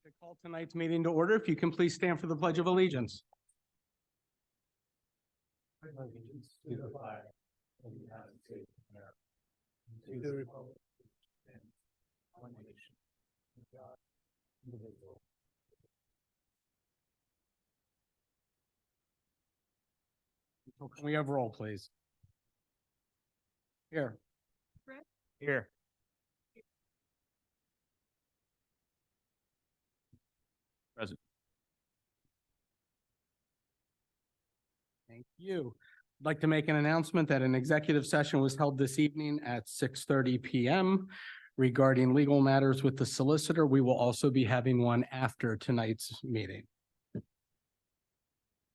To call tonight's meeting to order. If you can please stand for the Pledge of Allegiance. Allegiance to the flag of the United States of America, to the republic and one nation, under God, indivisible. Can we have roll, please? Here. Here. Present. Thank you. I'd like to make an announcement that an executive session was held this evening at 6:30 PM regarding legal matters with the solicitor. We will also be having one after tonight's meeting.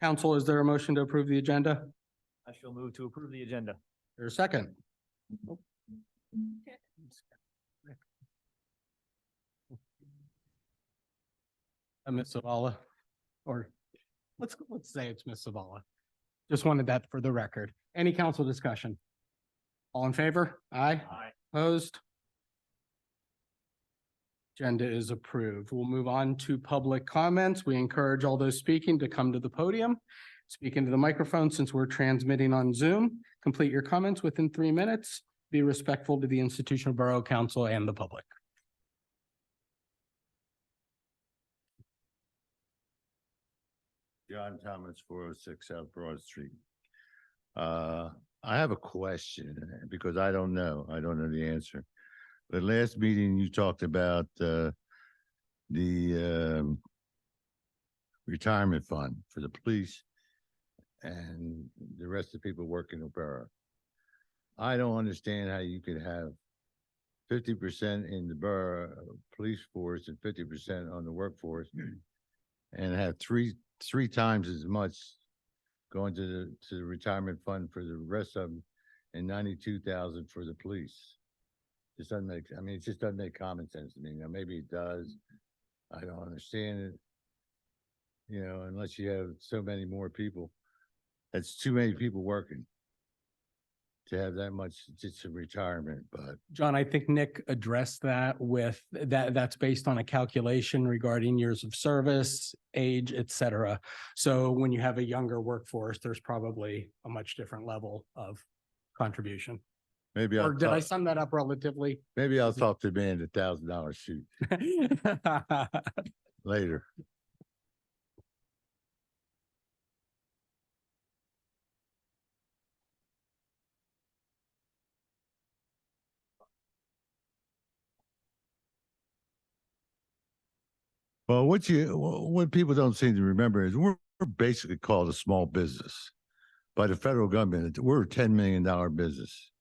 Council, is there a motion to approve the agenda? I shall move to approve the agenda. There's a second. Ms. Zavala, or let's say it's Ms. Zavala. Just wanted that for the record. Any council discussion? All in favor? Aye. Aye. Opposed? Agenda is approved. We'll move on to public comments. We encourage all those speaking to come to the podium, speak into the microphone since we're transmitting on Zoom. Complete your comments within 3 minutes. Be respectful to the institution of Borough Council and the public. John Thomas, 406 South Broad Street. I have a question because I don't know the answer. But last meeting you talked about the retirement fund for the police and the rest of the people working in the borough. I don't understand how you could have 50% in the borough police force and 50% on the workforce and have three times as much going to the retirement fund for the rest of them and 92,000 for the police. Just doesn't make, I mean, it just doesn't make common sense to me. Now, maybe it does. I don't understand it. You know, unless you have so many more people. That's too many people working to have that much just a retirement, but John, I think Nick addressed that with that's based on a calculation regarding years of service, age, et cetera. So when you have a younger workforce, there's probably a much different level of contribution. maybe Or did I sum that up relatively? maybe I'll talk to the man at $1,000 shoot later. Well, what people don't seem to remember is we're basically called a small business by the federal government. We're a $10 million business.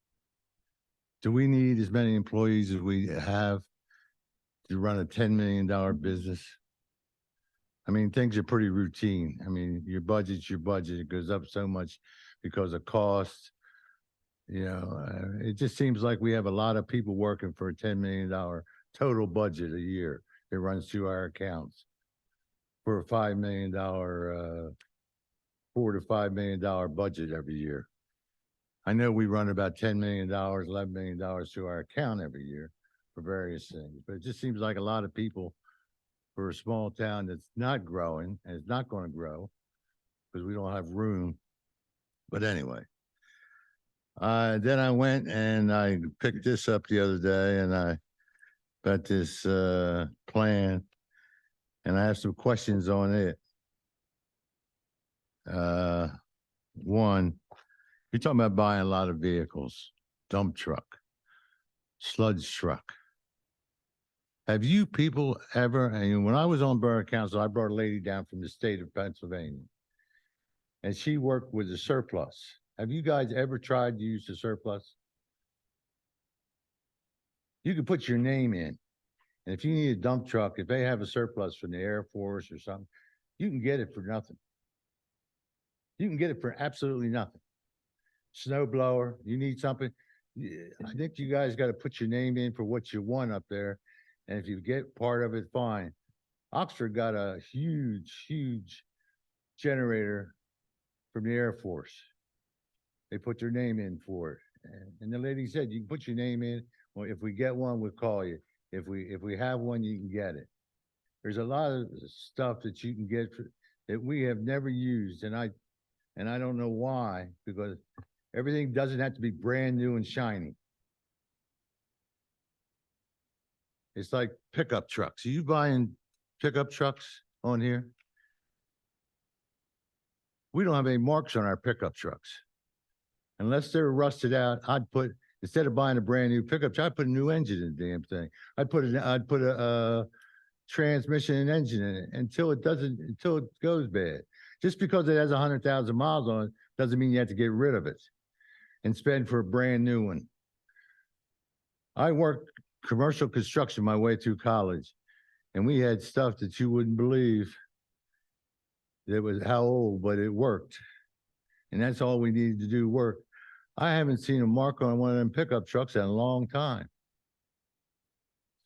Do we need as many employees as we have to run a $10 million business? I mean, things are pretty routine. I mean, your budget's your budget. It goes up so much because of cost. You know, it just seems like we have a lot of people working for a $10 million total budget a year. It runs through our accounts for a $5 million, $4 to $5 million budget every year. I know we run about $10 million, $11 million through our account every year for various things, but it just seems like a lot of people for a small town that's not growing and it's not going to grow because we don't have room. But anyway, then I went and I picked this up the other day and I got this plan and I have some questions on it. One, you're talking about buying a lot of vehicles, dump truck, sludge truck. Have you people ever, and when I was on Borough Council, I brought a lady down from the state of Pennsylvania and she worked with the surplus. Have you guys ever tried to use the surplus? You can put your name in. And if you need a dump truck, if they have a surplus from the Air Force or something, you can get it for nothing. You can get it for absolutely nothing. Snow blower, you need something. I think you guys got to put your name in for what you want up there. And if you get part of it, fine. Oxford got a huge generator from the Air Force. They put their name in for it. And the lady said, you can put your name in. Well, if we get one, we'll call you. If we have one, you can get it. There's a lot of stuff that you can get that we have never used, and I don't know why, because everything doesn't have to be brand new and shiny. It's like pickup trucks. Are you buying pickup trucks on here? We don't have any marks on our pickup trucks. Unless they're rusted out, instead of buying a brand new pickup truck, I'd put a new engine in the damn thing. I'd put a transmission and engine in it until it goes bad. Just because it has 100,000 miles on it doesn't mean you have to get rid of it and spend for a brand new one. I worked commercial construction my way through college, and we had stuff that you wouldn't believe. It was how old, but it worked. And that's all we needed to do, work. I haven't seen a mark on one of them pickup trucks in a long time.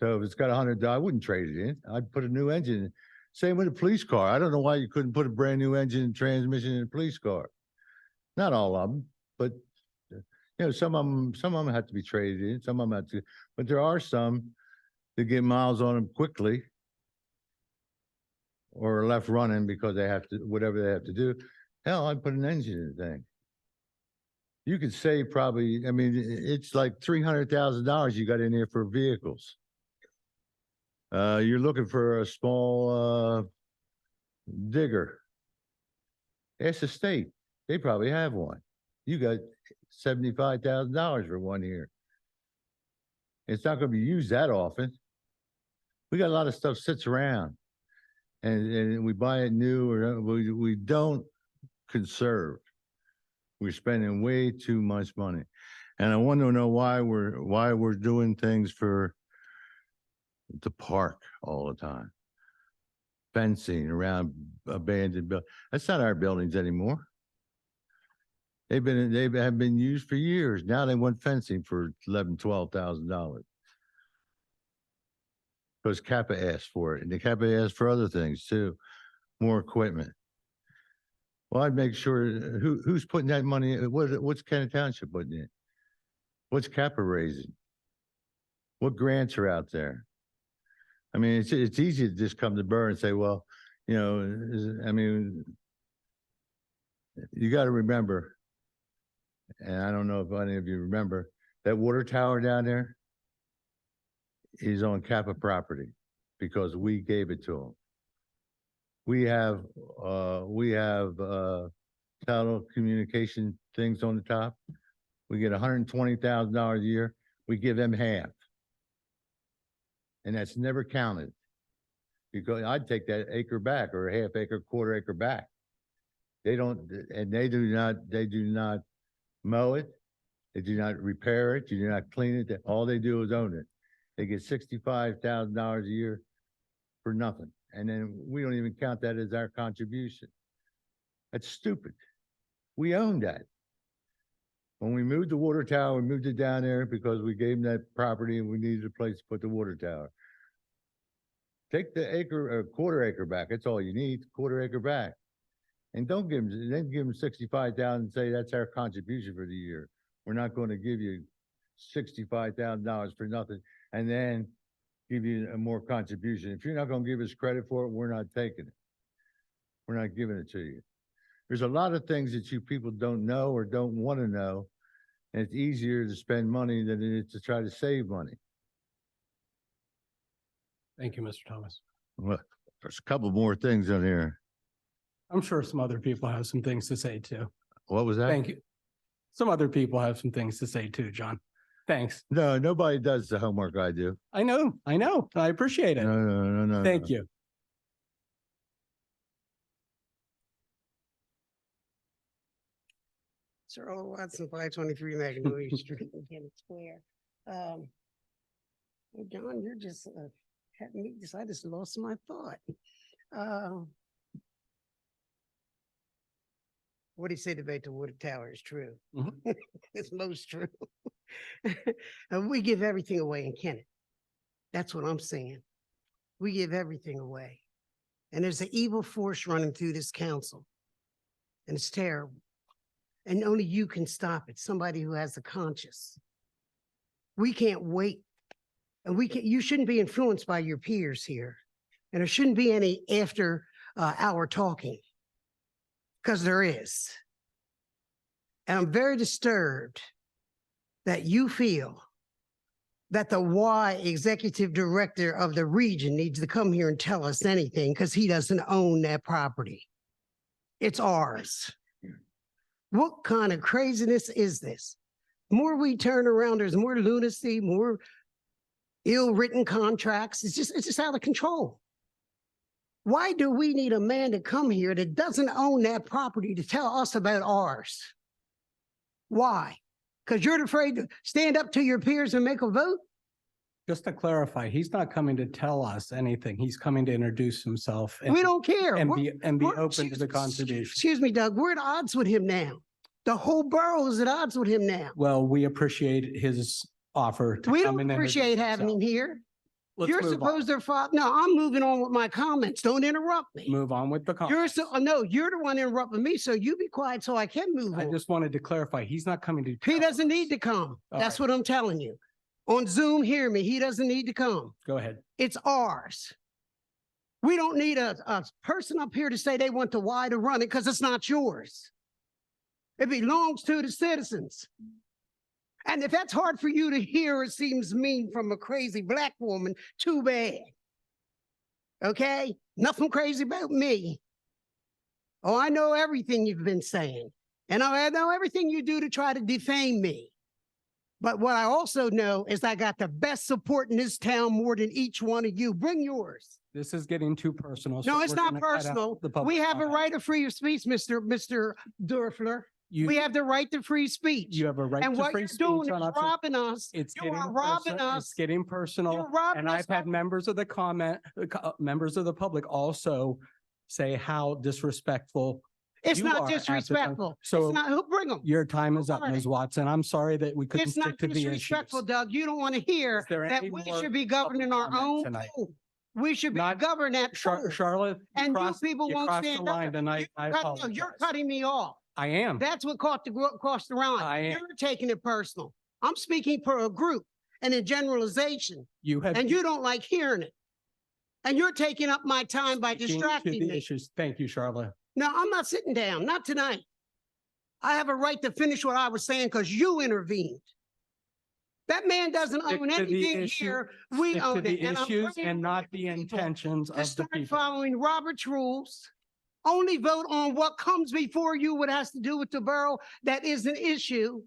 So if it's got 100, I wouldn't trade it in. I'd put a new engine in. Same with a police car. I don't know why you couldn't put a brand new engine and transmission in a police car. Not all of them, but some of them have to be traded in. Some of them have to, but there are some that get miles on them quickly or are left running because they have to, whatever they have to do. Hell, I'd put an engine in the thing. You could save probably, I mean, it's like $300,000 you got in here for vehicles. You're looking for a small digger. Ask the state. They probably have one. You got $75,000 for one here. It's not going to be used that often. We got a lot of stuff sits around, and we buy it new, or we don't conserve. We're spending way too much money, and I want to know why we're doing things for the park all the time. Fencing around abandoned buildings. That's not our buildings anymore. They have been used for years. Now they want fencing for $11,000-12,000. Because Kappa asked for it, and the Kappa asked for other things too, more equipment. Well, I'd make sure who's putting that money. What's Kennet Township putting in? What's Kappa raising? What grants are out there? I mean, it's easy to just come to Borough and say, well, I mean, you got to remember, and I don't know if any of you remember, that water tower down there is on Kappa property because we gave it to them. We have telecommunication things on the top. We get $120,000 a year. We give them half. And that's never counted. Because I'd take that acre back, or a half acre, quarter acre back. They do not mow it. They do not repair it. They do not clean it. All they do is own it. They get $65,000 a year for nothing. And then we don't even count that as our contribution. That's stupid. We own that. When we moved the water tower, we moved it down there because we gave them that property and we needed a place to put the water tower. Take the acre or quarter acre back. That's all you need, quarter acre back. And don't give them 65,000 and say that's our contribution for the year. We're not going to give you $65,000 for nothing and then give you a more contribution. If you're not going to give us credit for it, we're not taking it. We're not giving it to you. There's a lot of things that you people don't know or don't want to know. And it's easier to spend money than it is to try to save money. Thank you, Mr. Thomas. Well, there's a couple more things on here. I'm sure some other people have some things to say too. What was that? Thank you. Some other people have some things to say too, John. Thanks. No, nobody does the homework I do. I know. I appreciate it. No. Thank you. Sir Earl Watson, 523 Magnolia Street in Kennett Square. John, you're just had me just, I just lost my thought. What do you say about the water tower is true? Mhm. It's most true. And we give everything away in Kennett. That's what I'm saying. We give everything away. And there's an evil force running through this council. And it's terrible. And only you can stop it, somebody who has a conscience. We can't wait. And you shouldn't be influenced by your peers here. And there shouldn't be any after hour talking. Because there is. And I'm very disturbed that you feel that the Y executive director of the region needs to come here and tell us anything because he doesn't own that property. It's ours. What kind of craziness is this? More we turn around, there's more lunacy, more ill-written contracts. It's just out of control. Why do we need a man to come here that doesn't own that property to tell us about ours? Why? Because you're afraid to stand up to your peers and make a vote? Just to clarify, he's not coming to tell us anything. He's coming to introduce himself. And, We don't care. and We're- be we're- open to the contribution. Excuse me, Doug, we're at odds with him now. The whole borough is at odds with him now. Well, we appreciate his offer to We come don't and introduce appreciate having him himself. here. Let's You're move on. supposed to no, I'm moving on with my comments. Don't interrupt me. Move on with the You're comments. no, you're the one interrupting me, so you be quiet so I can move I on. just wanted to clarify, he's not coming to. He tell doesn't need us. to come. All That's right. what I'm telling you. On Zoom, hear me. He doesn't need to come. Go ahead. It's ours. We don't need a person up here to say they want the Y to run it because it's not yours. It belongs to the citizens. And if that's hard for you to hear, it seems mean from a crazy black woman, too bad. Okay? Nothing crazy about me. Oh, I know everything you've been saying. And I know everything you do to try to defame me. But what I also know is I got the best support in this town more than each one of you. Bring yours. This is getting too personal. No, so it's we're not gonna cut out personal. the public We have a comment. right of free speech, Mr. Dörfler. You, We have the right to free speech. you have a right And to what free you're speech doing is on up to- robbing us. It's You getting are robbing personal. us. It's getting personal. You're robbing And us I've had of- members of the members of the public also say how disrespectful It's you not are at the time. disrespectful. So It's not, who bring them? your time is Who up, are Ms. they? Watson. I'm sorry that we couldn't It's not stick to the issues. disrespectful, Doug. You don't want to hear Is there that any we more should be governing our comment own tonight? pool. We should be Not- governing that pool. Charlotte, And you you crossed, people you won't crossed the stand up. line tonight. I No, apologize. you're cutting me off. I am. That's what crossed the line. I am. You're taking it personal. I'm speaking for a group and a generalization, You have. and you don't like hearing it. And you're taking up my time by speaking to distracting the me. issues. Thank you, Charlotte. No, I'm not sitting down, not tonight. I have a right to finish what I was saying because you intervened. That man doesn't Stick own to the anything issue- here. We Stick to own the it. And I'm issues bringing and not the people intentions to of the start people. following Robert's rules. Only vote on what comes before you, what has to do with the borough that is an issue.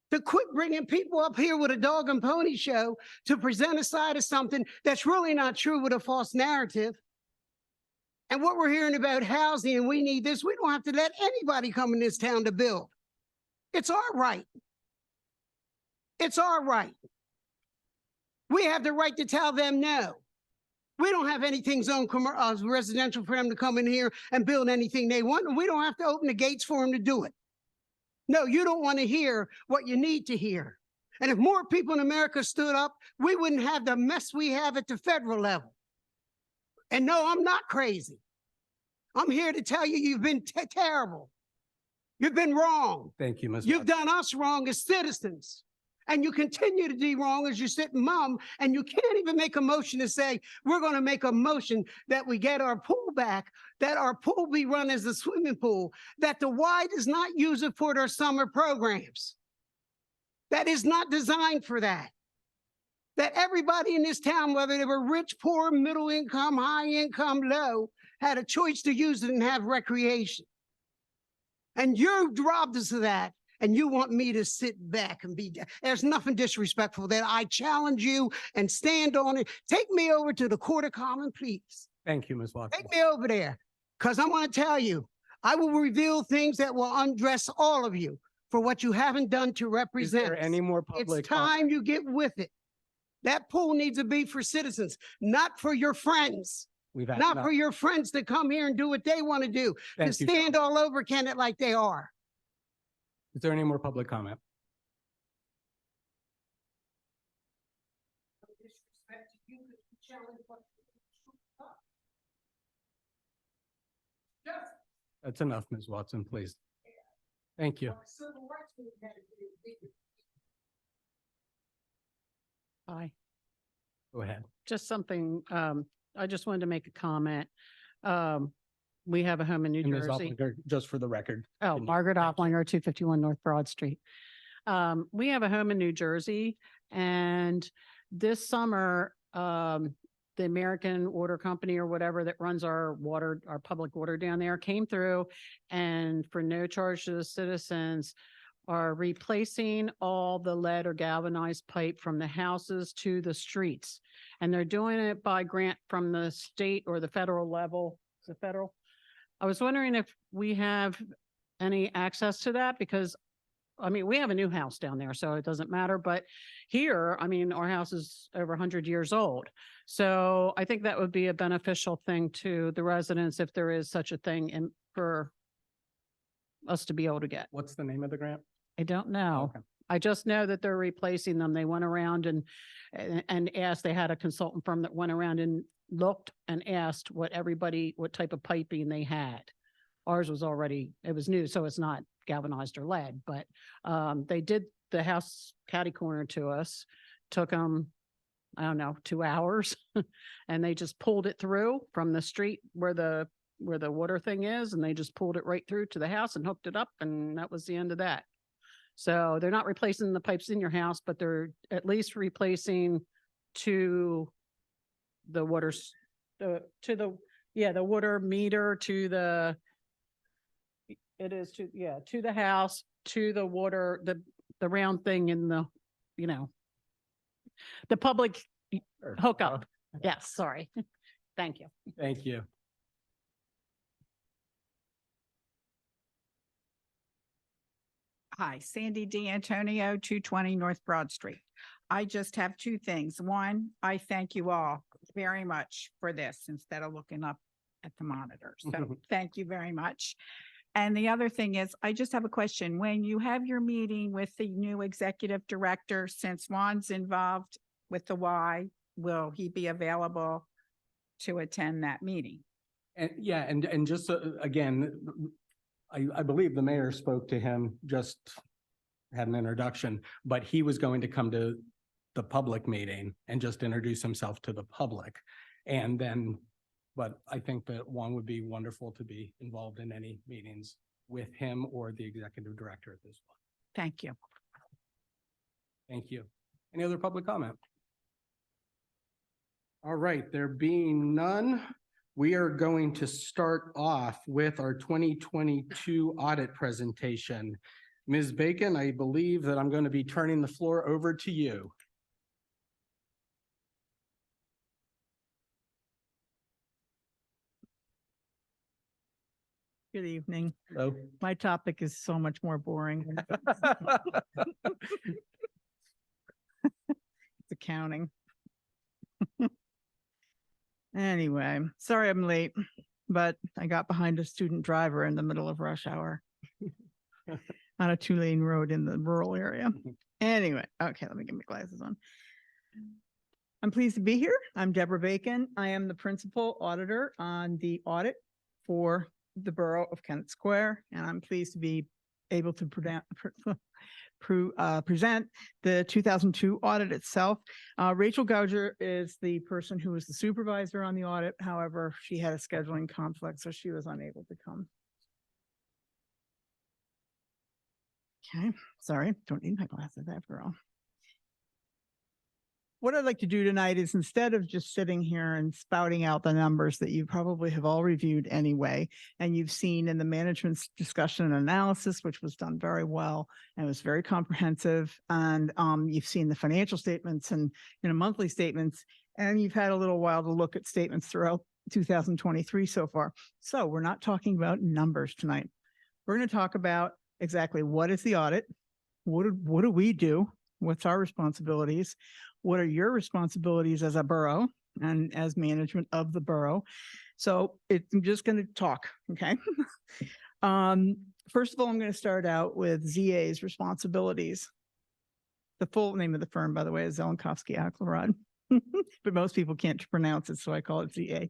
To quit bringing people up here with a dog and pony show to present a side of something that's really not true with a false narrative. And what we're hearing about housing and we need this, we don't have to let anybody come in this town to build. It's our right. It's our right. We have the right to tell them no. We don't have anything zoned residential for them to come in here and build anything they want, and we don't have to open the gates for them to do it. No, you don't want to hear what you need to hear. And if more people in America stood up, we wouldn't have the mess we have at the federal level. And no, I'm not crazy. I'm here to tell you, you've been terrible. You've been wrong. Thank you, Ms. You've Watson. done us wrong as citizens. And you continue to do wrong as you sit mum, and you can't even make a motion to say, we're going to make a motion that we get our pool back, that our pool be run as a swimming pool, that the Y does not use it for their summer programs. That is not designed for that. That everybody in this town, whether they were rich, poor, middle income, high income, low, had a choice to use it and have recreation. And you robbed us of that. And you want me to sit back and be, there's nothing disrespectful there. I challenge you and stand on it. Take me over to the Court of Common, please. Thank you, Ms. Watson. Take me over there. Because I want to tell you, I will reveal things that will undress all of you for what you haven't done to Is represent there us. any more It's public? time you get with it. That pool needs to be for citizens, not for your friends, We've had not enough. for your friends to come here and do what they want to do, to Thank you. stand all over Kennett like they are. Is there any more public comment? That's enough, Ms. Watson, please. Thank you. Hi, Go ahead. just something, I just wanted to make a comment. We have a home in New And Ms. Jersey. Opplinger, just for the record. Oh, can you- Margaret Opplinger, 251 North Broad Street. We have a home in New Jersey, and this summer, the American Water Company or whatever that runs our water, our public water down there came through, and for no charge to the citizens, are replacing all the lead or galvanized pipe from the houses to the streets. And they're doing it by grant from the state or the federal level. Is it federal? I was wondering if we have any access to that, because I mean, we have a new house down there, so it doesn't matter. But here, I mean, our house is over 100 years old. So I think that would be a beneficial thing to the residents if there is such a thing and for us to be able to get. What's the name of the grant? I don't know. Okay. I just know that they're replacing them. They went around and asked, they had a consultant firm that went around and looked and asked what type of piping they had. Ours was already, it was new, so it's not galvanized or lead, but they did the house catty corner to us, took them, I don't know, 2 hours. And they just pulled it through from the street where the water thing is, and they just pulled it right through to the house and hooked it up, and that was the end of that. So they're not replacing the pipes in your house, but they're at least replacing to the waters, the water meter, to the, it is to, to the house, to the water, the round thing in the, the public hookup. Yes, sorry. Thank you. Thank you. Hi, Sandy D'Antonio, 220 North Broad Street. I just have two things. One, I thank you all very much for this instead of looking up at the monitor. So thank you very much. And the other thing is, I just have a question. When you have your meeting with the new executive director, since Juan's involved with the Y, will he be available to attend that meeting? And yeah, and just again, I believe the mayor spoke to him, just had an introduction, but he was going to come to the public meeting and just introduce himself to the public. And then, but I think that Juan would be wonderful to be involved in any meetings with him or the executive director at this point. Thank you. Thank you. Any other public comment? All right, there being none, we are going to start off with our 2022 audit presentation. Ms. Bacon, I believe that I'm going to be turning the floor over to you. Good evening. Hello. My topic is so much more boring. It's accounting. Anyway, sorry I'm late, but I got behind a student driver in the middle of rush hour on a 2-lane road in the rural area. Anyway, okay, let me get my glasses on. I'm pleased to be here. I'm Deborah Bacon. I am the principal auditor on the audit for the Borough of Kennett Square, and I'm pleased to be able to present the 2002 audit itself. Rachel Gouger is the person who was the supervisor on the audit. However, she had a scheduling conflict, so she was unable to come. Okay, sorry, don't need my glasses after all. What I'd like to do tonight is, instead of just sitting here and spouting out the numbers that you probably have all reviewed anyway, and you've seen in the management's discussion and analysis, which was done very well and was very comprehensive, and you've seen the financial statements and monthly statements, and you've had a little while to look at statements throughout 2023 so far. So we're not talking about numbers tonight. We're going to talk about exactly what is the audit, what do we do, what's our responsibilities, what are your responsibilities as a borough and as management of the borough. So I'm just going to talk, okay? First of all, I'm going to start out with ZA's responsibilities. The full name of the firm, by the way, is Zelenkowski Axelrod, but most people can't pronounce it, so I call it ZA.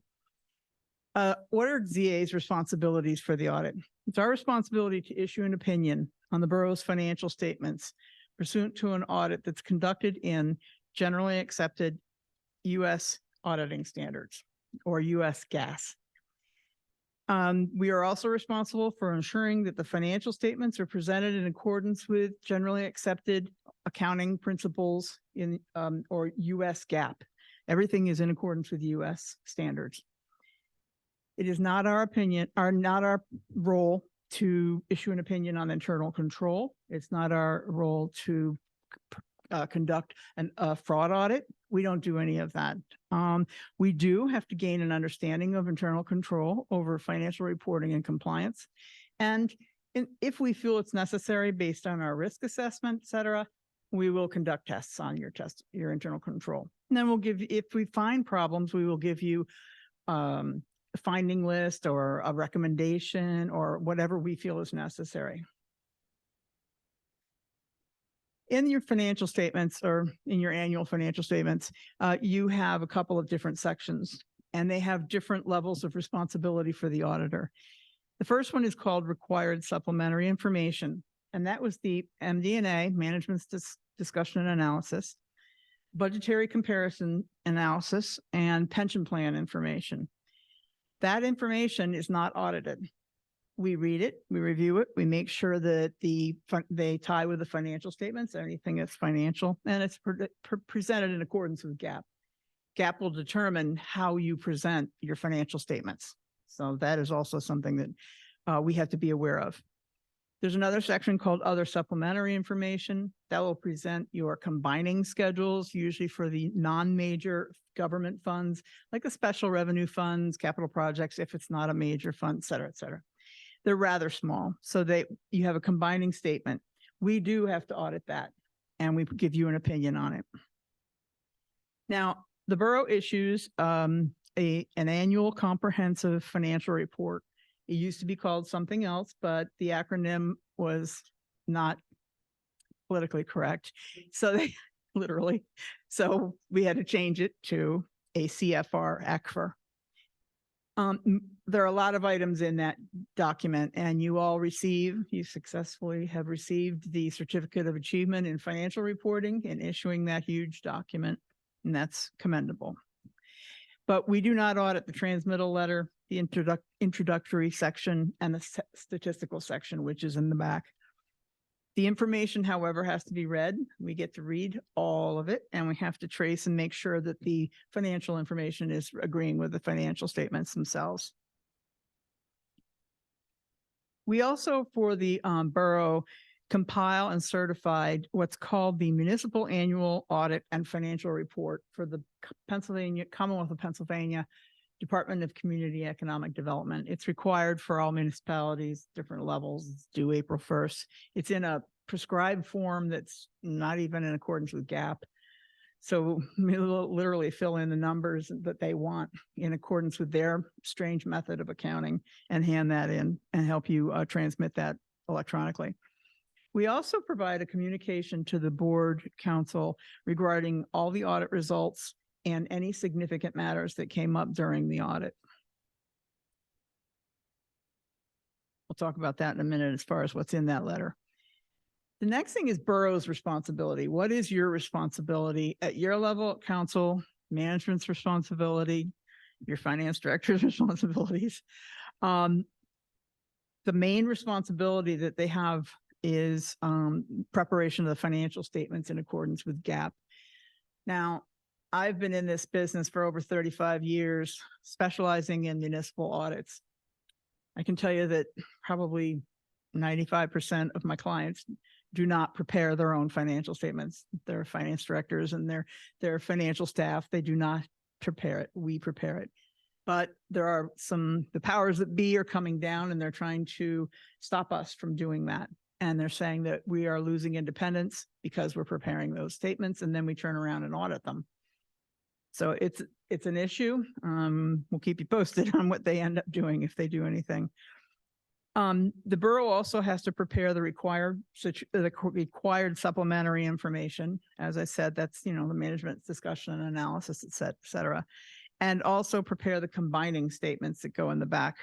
What are ZA's responsibilities for the audit? It's our responsibility to issue an opinion on the borough's financial statements pursuant to an audit that's conducted in generally accepted U.S. auditing standards. or US gas. We are also responsible for ensuring that the financial statements are presented in accordance with generally accepted accounting principles in, or US GAAP. Everything is in accordance with US standards. It is not our opinion, not our role to issue an opinion on internal control. It's not our role to conduct a fraud audit. We don't do any of that. We do have to gain an understanding of internal control over financial reporting and compliance. And if we feel it's necessary based on our risk assessment, et cetera, we will conduct tests on your internal control. And then we'll give, if we find problems, we will give you a finding list or a recommendation or whatever we feel is necessary. In your financial statements or in your annual financial statements, you have a couple of different sections and they have different levels of responsibility for the auditor. The first one is called required supplementary information. And that was the MD&A, management's discussion and analysis, budgetary comparison analysis, and pension plan information. That information is not audited. We read it, we review it, we make sure that they tie with the financial statements, anything that's financial, and it's presented in accordance with GAAP. GAAP will determine how you present your financial statements. So that is also something that we have to be aware of. There's another section called other supplementary information that will present your combining schedules, usually for the non-major government funds, like the special revenue funds, capital projects, if it's not a major fund, et cetera, et cetera. They're rather small, so you have a combining statement. We do have to audit that, and we give you an opinion on it. Now, the borough issues an annual comprehensive financial report. It used to be called something else, but the acronym was not politically correct. So they literally, so we had to change it to a CFR, ACFR. There are a lot of items in that document, and you successfully have received the Certificate of Achievement in Financial Reporting in issuing that huge document, and that's commendable. But we do not audit the transmittal letter, the introductory section, and the statistical section, which is in the back. The information, however, has to be read. We get to read all of it, and we have to trace and make sure that the financial information is agreeing with the financial statements themselves. We also, for the borough, compile and certified what's called the Municipal Annual Audit and Financial Report for the Commonwealth of Pennsylvania Department of Community Economic Development. It's required for all municipalities, different levels. It's due April 1st. It's in a prescribed form that's not even in accordance with GAAP. So we'll literally fill in the numbers that they want in accordance with their strange method of accounting and hand that in and help you transmit that electronically. We also provide a communication to the board council regarding all the audit results and any significant matters that came up during the audit. We'll talk about that in a minute as far as what's in that letter. The next thing is borough's responsibility. What is your responsibility at your level at council, management's responsibility, your finance director's responsibilities? The main responsibility that they have is preparation of the financial statements in accordance with GAAP. Now, I've been in this business for over 35 years, specializing in municipal audits. I can tell you that probably 95% of my clients do not prepare their own financial statements. Their finance directors and their financial staff, they do not prepare it. We prepare it. But there are the powers that be are coming down, and they're trying to stop us from doing that. And they're saying that we are losing independence because we're preparing those statements, and then we turn around and audit them. So it's an issue. We'll keep you posted on what they end up doing if they do anything. The borough also has to prepare the required supplementary information. As I said, that's, the management discussion and analysis, et cetera, and also prepare the combining statements that go in the back.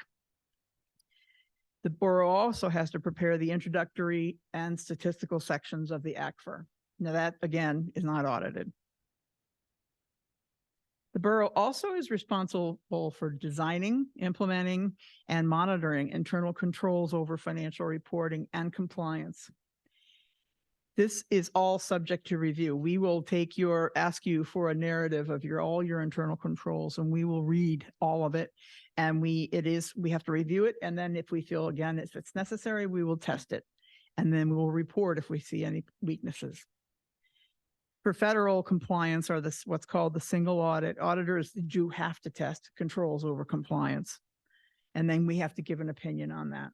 The borough also has to prepare the introductory and statistical sections of the ACFR. Now that, again, is not audited. The borough also is responsible for designing, implementing, and monitoring internal controls over financial reporting and compliance. This is all subject to review. We will ask you for a narrative of all your internal controls, and we will read all of it. And we have to review it. And then if we feel, again, if it's necessary, we will test it. And then we will report if we see any weaknesses. For federal compliance, or what's called the single audit, auditors do have to test controls over compliance. And then we have to give an opinion on that.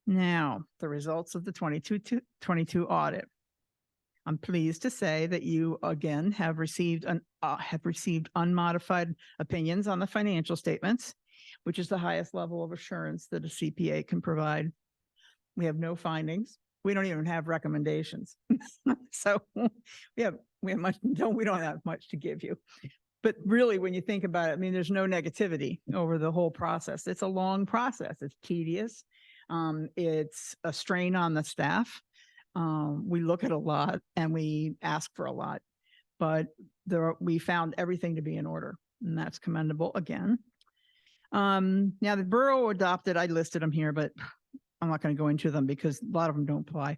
Now, the results of the 22 audit. I'm pleased to say that you again have received unmodified opinions on the financial statements, which is the highest level of assurance that a CPA can provide. We have no findings. We don't even have recommendations. So we don't have much to give you. But really, when you think about it, I mean, there's no negativity over the whole process. It's a long process. It's tedious. It's a strain on the staff. We look at a lot and we ask for a lot, but we found everything to be in order, and that's commendable again. Now the borough adopted, I listed them here, but I'm not going to go into them because a lot of them don't apply.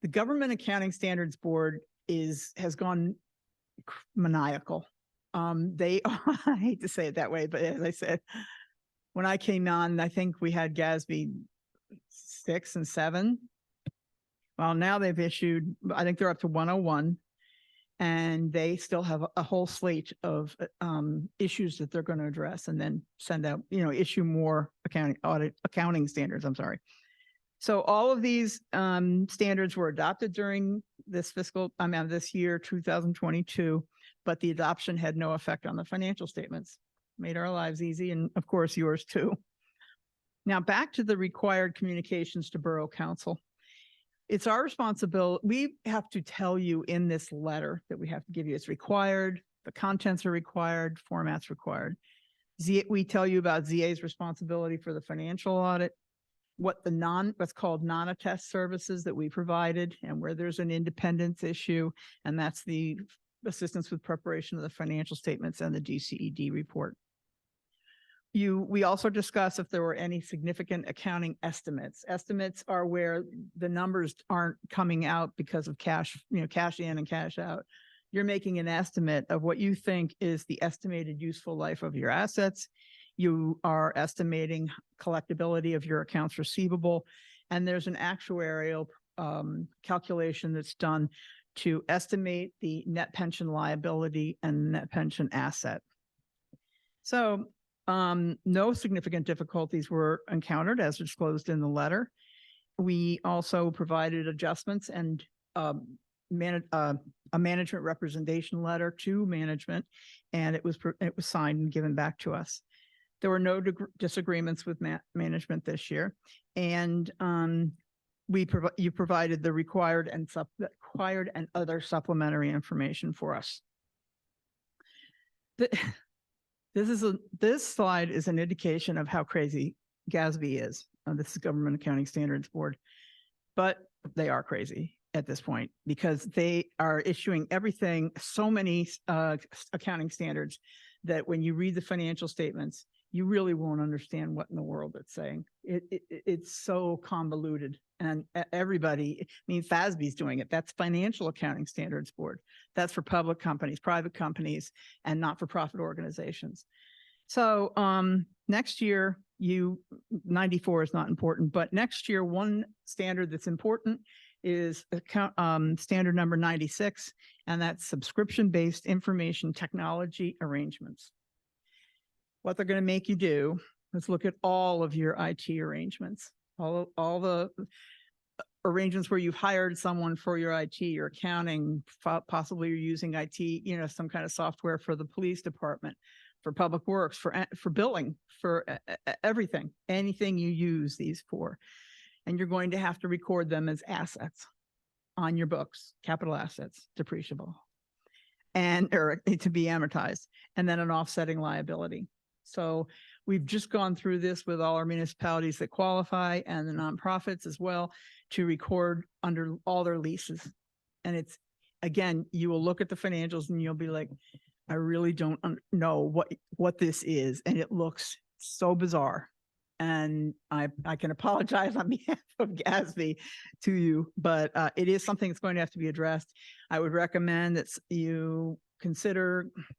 The Government Accounting Standards Board has gone maniacal. I hate to say it that way, but as I said, when I came on, I think we had GASB 6 and 7. Well, now they've issued, I think they're up to 101, and they still have a whole slate of issues that they're going to address and then send out, issue more accounting standards. I'm sorry. So all of these standards were adopted during this this year, 2022, but the adoption had no effect on the financial statements. Made our lives easy, and of course yours too. Now back to the required communications to Borough Council. It's our responsibility. We have to tell you in this letter that we have to give you. It's required. The contents are required. Formats required. We tell you about ZA's responsibility for the financial audit, what's called non-attest services that we provided, and where there's an independence issue, and that's the assistance with preparation of the financial statements and the DCED report. We also discuss if there were any significant accounting estimates. Estimates are where the numbers aren't coming out because of cash in and cash out. You're making an estimate of what you think is the estimated useful life of your assets. You are estimating collectability of your accounts receivable, and there's an actuarial calculation that's done to estimate the net pension liability and net pension asset. So no significant difficulties were encountered as disclosed in the letter. We also provided adjustments and a management representation letter to management, and it was signed and given back to us. There were no disagreements with management this year, and you provided the required and other supplementary information for us. This slide is an indication of how crazy GASB is. This is Government Accounting Standards Board, but they are crazy at this point because they are issuing everything, so many accounting standards that when you read the financial statements, you really won't understand what in the world it's saying. It's so convoluted, and everybody, FASB's doing it. That's Financial Accounting Standards Board. That's for public companies, private companies, and not-for-profit organizations. So next year, 94 is not important, but next year, one standard that's important is standard number 96, and that's subscription-based information technology arrangements. What they're going to make you do is look at all of your IT arrangements, all the arrangements where you've hired someone for your IT, your accounting, possibly you're using IT, some kind of software for the police department, for public works, for billing, for everything, anything you use these for. And you're going to have to record them as assets on your books, capital assets, depreciable, or to be amortized, and then an offsetting liability. So we've just gone through this with all our municipalities that qualify and the nonprofits as well to record under all their leases. And again, you will look at the financials and you'll be like, I really don't know what this is. And it looks so bizarre. And I can apologize on behalf of GASB to you, but it is something that's going to have to be addressed. I would recommend that you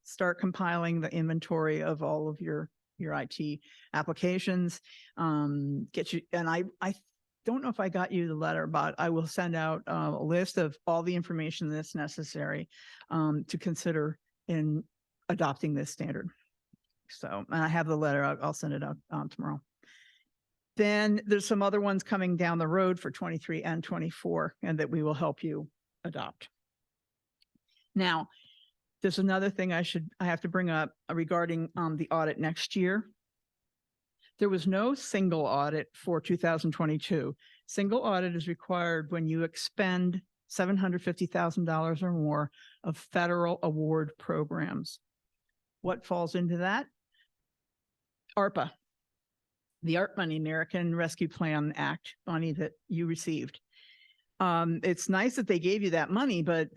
start compiling the inventory of all of your IT applications. And I don't know if I got you the letter, but I will send out a list of all the information that's necessary to consider in adopting this standard. So, and I have the letter. I'll send it out tomorrow. Then there's some other ones coming down the road for 23 and 24, and that we will help you adopt. Now, there's another thing I have to bring up regarding the audit next year. There was no single audit for 2022. Single audit is required when you expend $750,000 or more of federal award programs. What falls into that? ARPA, the ARP money, American Rescue Plan Act money that you received. It's nice that they gave you that money, but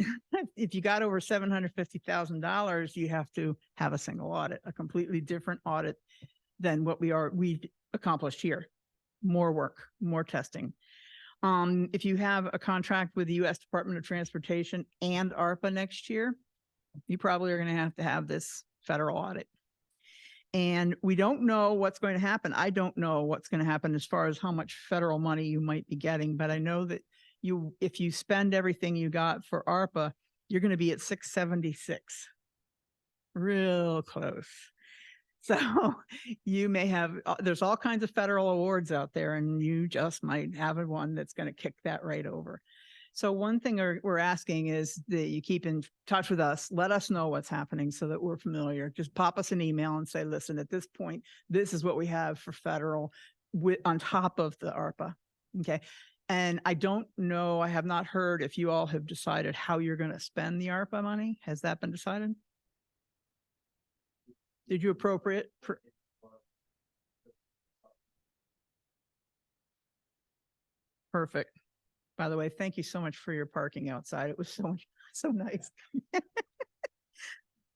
if you got over $750,000, you have to have a single audit, a completely different audit than what we accomplished here. More work, more testing. If you have a contract with the U.S. Department of Transportation and ARPA next year, you probably are going to have this federal audit. And we don't know what's going to happen. I don't know what's going to happen as far as how much federal money you might be getting, but I know that if you spend everything you got for ARPA, you're going to be at 676. Real close. So you may have, there's all kinds of federal awards out there, and you just might have one that's going to kick that right over. So one thing we're asking is that you keep in touch with us. Let us know what's happening so that we're familiar. Just pop us an email and say, listen, at this point, this is what we have for federal on top of the ARPA. Okay. And I don't know, I have not heard if you all have decided how you're going to spend the ARPA money. Has that been decided? Did you appropriate? Perfect. By the way, thank you so much for your parking outside. It was so nice.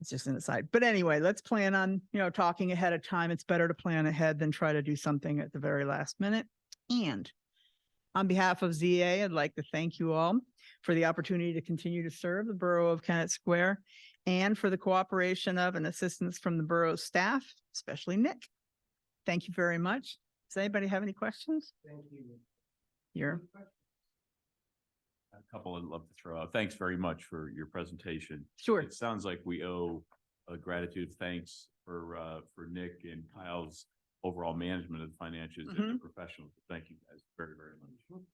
It's just an aside. But anyway, let's plan on, talking ahead of time. It's better to plan ahead than try to do something at the very last minute. And on behalf of ZA, I'd like to thank you all for the opportunity to continue to serve the Borough of Kennett Square and for the cooperation of and assistance from the borough staff, especially Nick. Thank you very much. Does anybody have any questions? Thank you. Here. A couple I'd love to throw out. Thanks very much for your presentation. Sure. It sounds like we owe a gratitude, thanks for Nick and Kyle's overall management of the financials and the professionals. Thank you guys very, very much.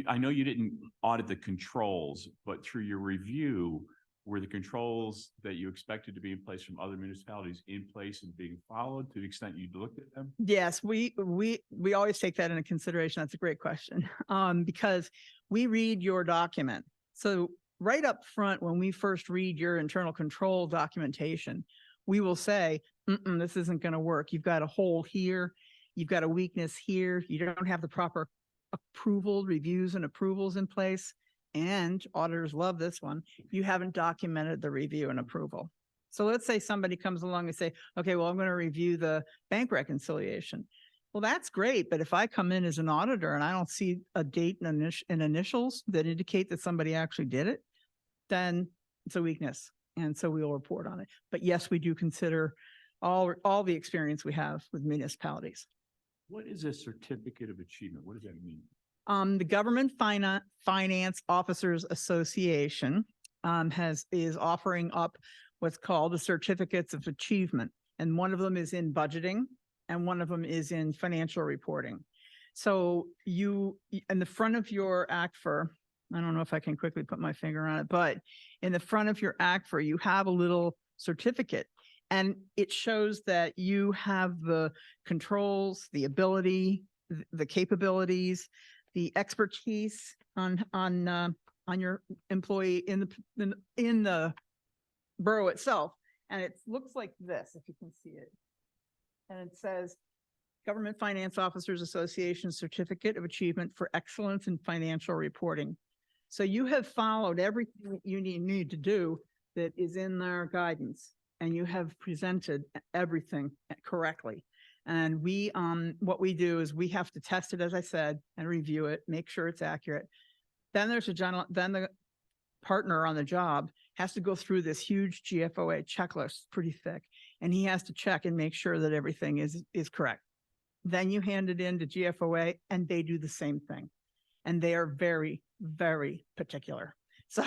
I know you didn't audit the controls, but through your review, were the controls that you expected to be in place from other municipalities in place and being followed to the extent you looked at them? Yes, we always take that into consideration. That's a great question. Because we read your document. So right up front, when we first read your internal control documentation, we will say, this isn't going to work. You've got a hole here. You've got a weakness here. You don't have the proper reviews and approvals in place. And auditors love this one. You haven't documented the review and approval. So let's say somebody comes along and say, okay, well, I'm going to review the bank reconciliation. Well, that's great. But if I come in as an auditor and I don't see a date and initials that indicate that somebody actually did it, then it's a weakness. And so we'll report on it. But yes, we do consider all the experience we have with municipalities. What is a certificate of achievement? What does that mean? The Government Finance Officers Association is offering up what's called the certificates of achievement. And one of them is in budgeting and one of them is in financial reporting. So you, in the front of your ACFR, I don't know if I can quickly put my finger on it, but in the front of your ACFR, you have a little certificate. And it shows that you have the controls, the ability, the capabilities, the expertise on your employee in the borough itself. And it looks like this, if you can see it. And it says Government Finance Officers Association Certificate of Achievement for Excellence in Financial Reporting. So you have followed everything that you need to do that is in their guidance, and you have presented everything correctly. And we, what we do is we have to test it, as I said, and review it, make sure it's accurate. Then there's then the partner on the job has to go through this huge GFOA checklist, pretty thick, and he has to check and make sure that everything is correct. Then you hand it in to GFOA and they do the same thing. And they are very, very particular. So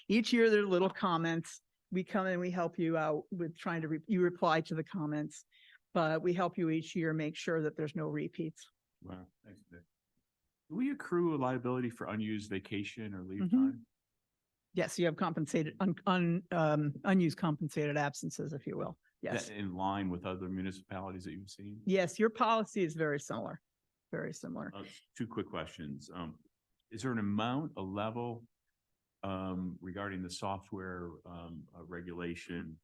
each year there's little comments. We come and we help you out with trying to, you reply to the comments, but we help you each year make sure that there's no repeats. Wow, thanks, Nick. Do we accrue a liability for unused vacation or leave Mhm. time? Yes, you have compensated, unused compensated absences, if you will. Is Yes. that in line with other municipalities that you've seen? Yes, your policy is very similar, very similar. Two quick questions. Is there an amount, a level, regarding the software, regulation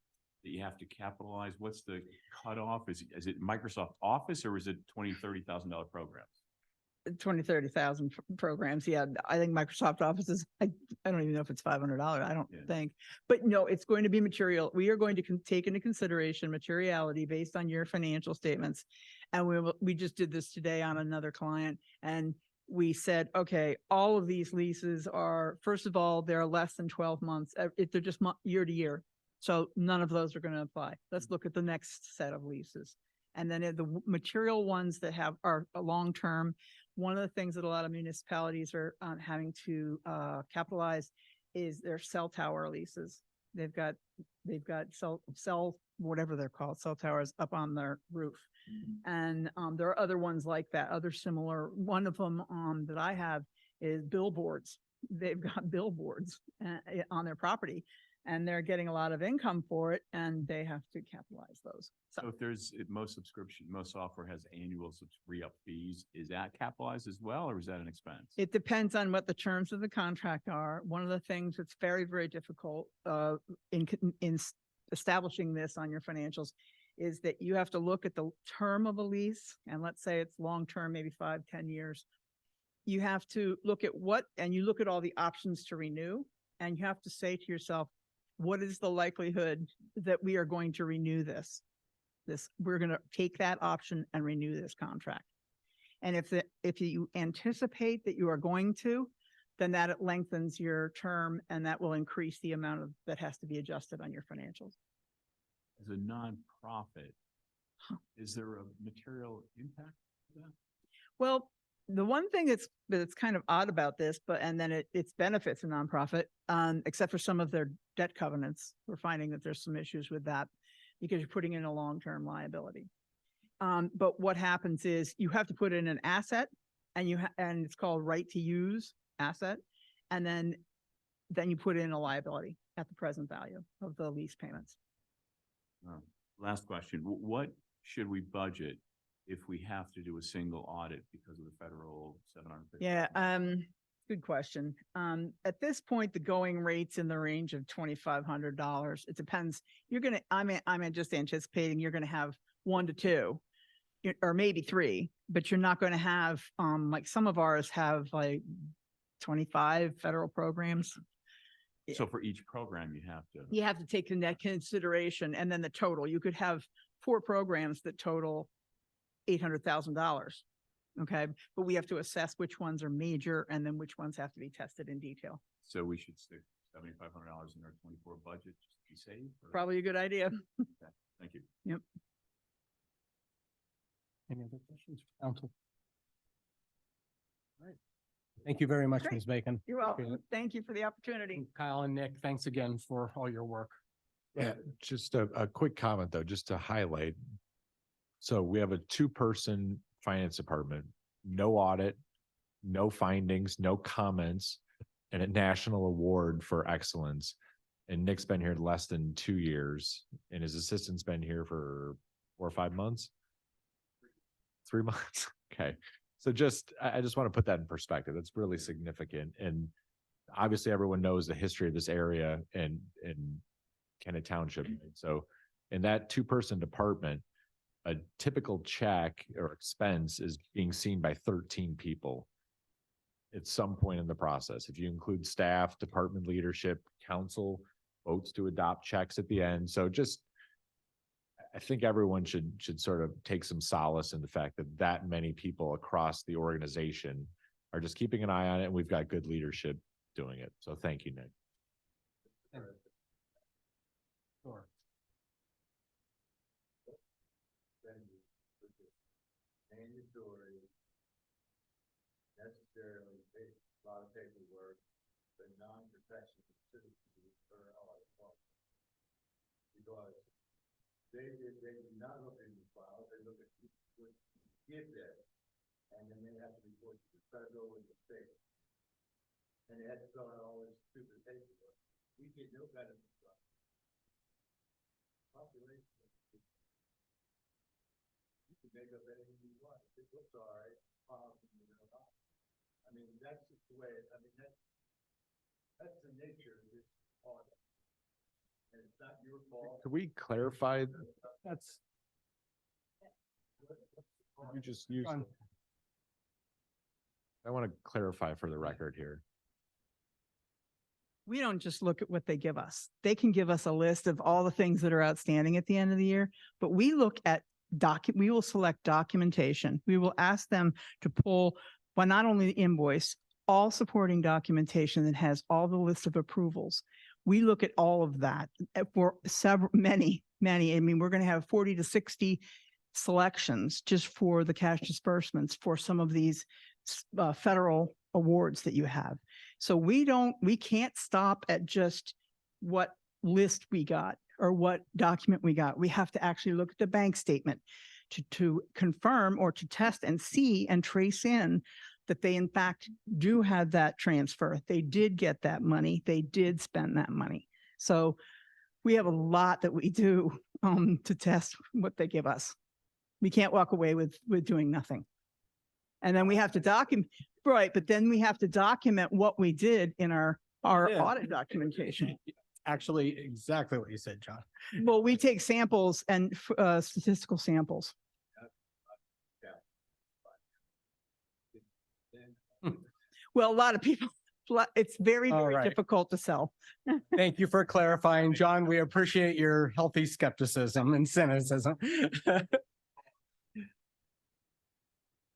that you have to capitalize? What's the cutoff? Is it Microsoft Office or is it $20,000-$30,000 programs? 20, 30,000 programs. Yeah, I think Microsoft Office is, I don't even know if it's $500. I don't Yeah. think, but no, it's going to be material. We are going to take into consideration materiality based on your financial statements. And we just did this today on another client, and we said, okay, all of these leases are, first of all, they're less than 12 months. They're just year to year. So none of those are going to apply. Let's look at the next set of leases. And then the material ones that are long-term, one of the things that a lot of municipalities are having to capitalize is their cell tower leases. They've got cell, whatever they're called, cell towers up on their roof. And there are other ones like that, other similar. One of them that I have is billboards. They've got billboards on their property, and they're getting a lot of income for it, and they have to capitalize those. So if most software has annual re-up fees, is that capitalized as well, or is that an expense? It depends on what the terms of the contract are. One of the things that's very, very difficult in establishing this on your financials is that you have to look at the term of a lease, and let's say it's long-term, maybe 5-10 years. You have to look at and you look at all the options to renew, and you have to say to yourself, what is the likelihood that we are going to renew this? We're going to take that option and renew this contract. And if you anticipate that you are going to, then that lengthens your term, and that will increase the amount that has to be adjusted on your financials. As a nonprofit, is there a material impact to that? Well, the one thing that's kind of odd about this, and then it's benefits a nonprofit, except for some of their debt covenants. We're finding that there's some issues with that because you're putting in a long-term liability. But what happens is you have to put in an asset, and it's called right to use asset, and then you put in a liability at the present value of the lease payments. Last question. What should we budget if we have to do a single audit because of the federal 750? Yeah, good question. At this point, the going rate's in the range of $2,500. It depends. I'm just anticipating you're gonna have 1 to 2, or maybe 3, but you're not gonna have, like some of ours have like 25 federal programs. So for each program, You have to take in that consideration, and then the total. You could have 4 programs that total $800,000. Okay, but we have to assess which ones are major and then which ones have to be tested in detail. So we should stick $7,500 in our 24 budget just to be safe? Probably a good idea. Okay, thank you. Yep. Any other questions, council? All right. Thank you very much, Great. Ms. Bacon. You're Appreciate welcome. Thank you for the opportunity. it. Kyle and Nick, thanks again for all your work. Yeah, just a quick comment though, just to highlight. So we have a 2-person finance department, no audit, no findings, no comments, and a national award for excellence. And Nick's been here less than 2 years, and his assistant's been here for 4 or 5 months. 3 months. Okay. So I just want to put that in perspective. That's really significant. And obviously everyone knows the history of this area and Kennet Township. So in that 2-person department, a typical check or expense is being seen by 13 people. at some point in the process. If you include staff, department leadership, council votes to adopt checks at the end. So just, I think everyone should sort of take some solace in the fact that that many people across the organization are just keeping an eye on it, and we've got good leadership doing it. So thank you, Nick. Sure. Mandatory, necessarily take a lot of paperwork, but non-professional citizens are all involved. Because they do not look at the files, they look at what you give them, and then they have to report to the federal and the state. And they have to fill out all this stupid paperwork. We get no benefit from it. Population. You can make up anything you want. If it looks all right, I mean, that's just the way, I mean, that's the nature of this audit. And it's not your fault. Could we clarify? That's, You just use. Fine. I want to clarify for the record here. We don't just look at what they give us. They can give us a list of all the things that are outstanding at the end of the year, but we look at we will select documentation. We will ask them to pull, well, not only the invoice, all supporting documentation that has all the list of approvals. We look at all of that for many. I mean, we're going to have 40 to 60 selections just for the cash disbursements for some of these federal awards that you have. So we can't stop at just what list we got or what document we got. We have to actually look at the bank statement to confirm or to test and see and trace in that they in fact do have that transfer. They did get that money. They did spend that money. So we have a lot that we do to test what they give us. We can't walk away with doing nothing. And then we have to document, right, but then we have to document what we did in our Yeah. audit documentation. actually exactly what you said, John. Well, we take samples and statistical samples. Well, a lot of people, it's very, All very right. difficult to sell. Thank you for clarifying, John. We appreciate your healthy skepticism and cynicism.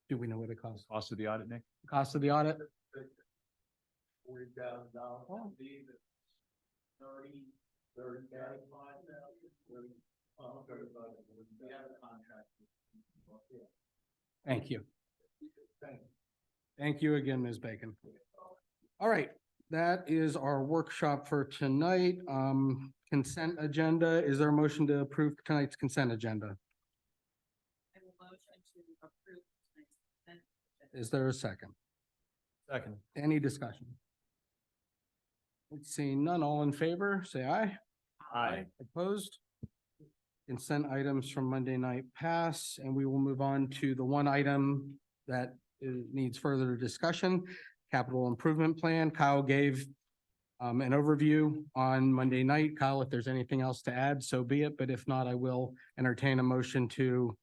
Do we know what it costs? Cost of the audit, Nick? Cost of the audit? $40,000. Oh. 35. We have a contract. Thank you. Thank you again, Ms. Bacon. All right, that is our workshop for tonight. Consent agenda. Is there a motion to approve tonight's consent agenda? I will motion to approve tonight's consent agenda. Is there a second? Second. Any discussion? Let's see, none, all in favor, say aye. Aye. Opposed? Consent items from Monday night pass, and we will move on to the one item that needs further discussion, capital improvement plan. Kyle gave an overview on Monday night. Kyle, if there's anything else to add, so be it, but if not, I will entertain a motion to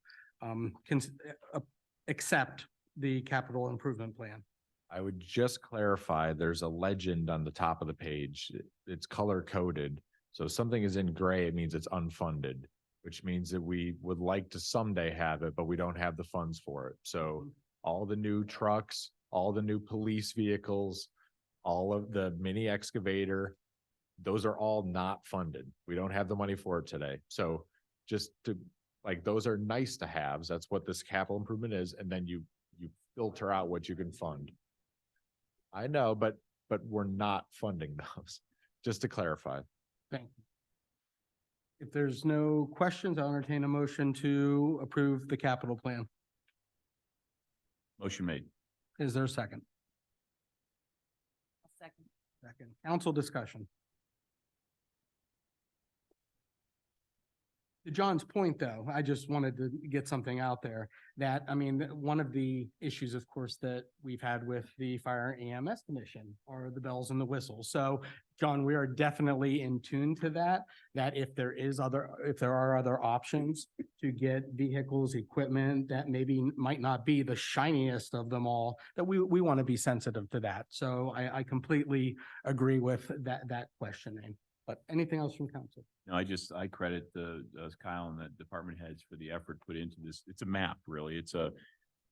accept the capital improvement plan. I would just clarify, there's a legend on the top of the page. It's color coded. So if something is in gray, it means it's unfunded, which means that we would like to someday have it, but we don't have the funds for it. So all the new trucks, all the new police vehicles, all of the mini excavator, those are all not funded. We don't have the money for it today. So just to, like, those are nice to haves. That's what this capital improvement is. And then you filter out what you can fund. I know, but we're not funding those, just to clarify. Thank you. If there's no questions, I'll entertain a motion to approve the capital plan. Motion made. Is there a second? A second. Second. Council discussion. To John's point, though, I just wanted to get something out there that, I mean, one of the issues, of course, that we've had with the Fire EMS Commission are the bells and the whistles. So, John, we are definitely in tune to that, that if there are other options to get vehicles, equipment that maybe might not be the shiniest of them all, that we want to be sensitive to that. So I completely agree with that questioning. But anything else from council? No, I credit Kyle and the department heads for the effort put into this. It's a map, really. It's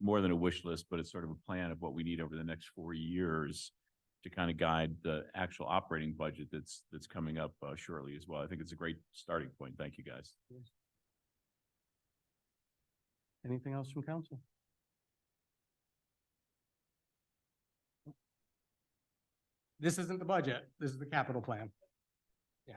more than a wish list, but it's sort of a plan of what we need over the next 4 years to kind of guide the actual operating budget that's coming up shortly as well. I think it's a great starting point. Thank you, guys. Anything else from council? This isn't the budget. This is the capital plan. Yeah.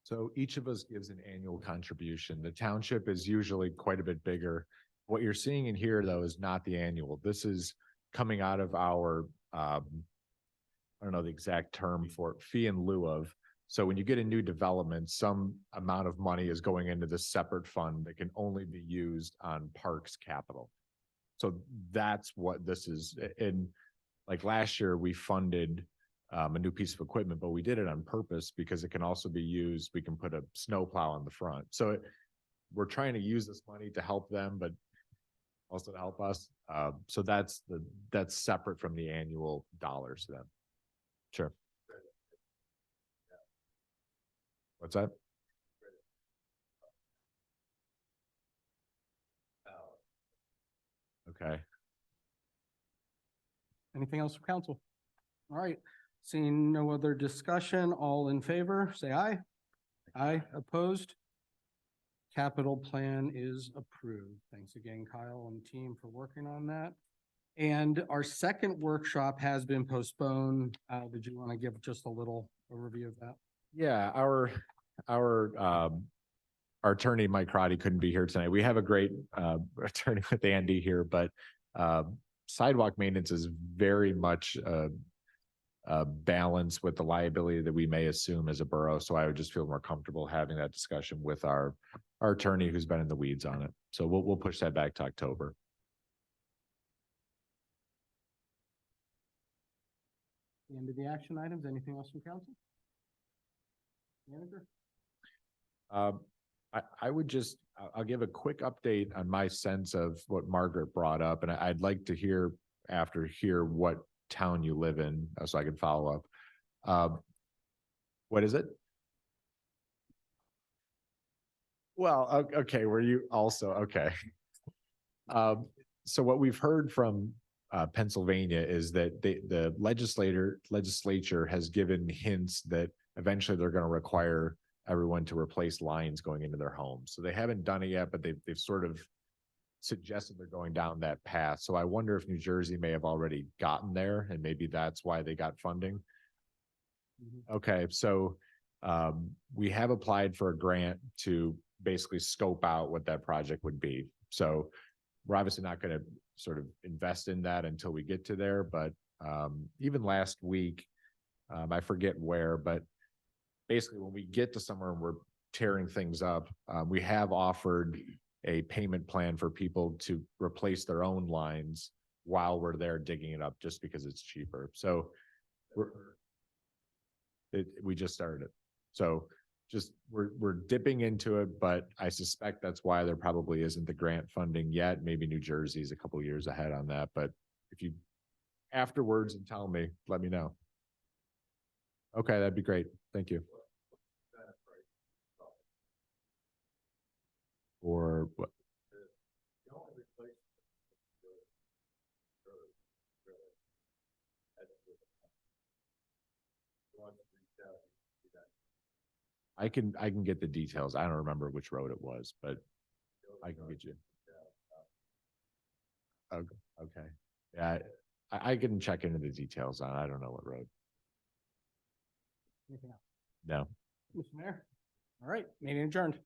So each of us gives an annual contribution. The township is usually quite a bit bigger. What you're seeing in here, though, is not the annual. This is coming out of our, I don't know the exact term for it, fee in lieu of. So when you get a new development, some amount of money is going into this separate fund that can only be used on parks capital. So that's what this is. And like last year, we funded a new piece of equipment, but we did it on purpose because it can also be used. We can put a snowplow on the front. So we're trying to use this money to help them, but also to help us. So that's separate from the annual dollars to them. Sure. What's that? Okay. Anything else from council? All right, seeing no other discussion, all in favor, say aye. Aye, opposed? Capital plan is approved. Thanks again, Kyle and team, for working on that. And our second workshop has been postponed. Did you want to give just a little overview of that? Yeah, our attorney, Mike Crotty, couldn't be here tonight. We have a great attorney with Andy here, but sidewalk maintenance is very much balance with the liability that we may assume as a borough. So I would just feel more comfortable having that discussion with our attorney who's been in the weeds on it. So we'll push that back to October. The end of the action items. Anything else from council? Manager? I would just, I'll give a quick update on my sense of what Margaret brought up, and I'd like to hear what town you live in, so I can follow up. What is it? Well, okay, were you also, okay. So what we've heard from Pennsylvania is that the legislature has given hints that eventually they're going to require everyone to replace lines going into their homes. So they haven't done it yet, but they've sort of suggested they're going down that path. So I wonder if New Jersey may have already gotten there, and maybe that's why they got funding. Okay, so we have applied for a grant to basically scope out what that project would be. So we're obviously not going to sort of invest in that until we get to there. But even last week, I forget where, but basically when we get to somewhere and we're tearing things up, we have offered a payment plan for people to replace their own lines while we're there digging it up, just because it's cheaper. So we just started it. So just we're dipping into it, but I suspect that's why there probably isn't the grant funding yet. Maybe New Jersey's a couple of years ahead on that, but if you afterwards and tell me, let me know. Okay, that'd be great. Thank you. Or what? I can get the details. I don't remember which road it was, but I can get you. Okay. Yeah, I can check into the details on it. I don't know what road. Anything else? No. Mr. Mayor. All right, meeting adjourned.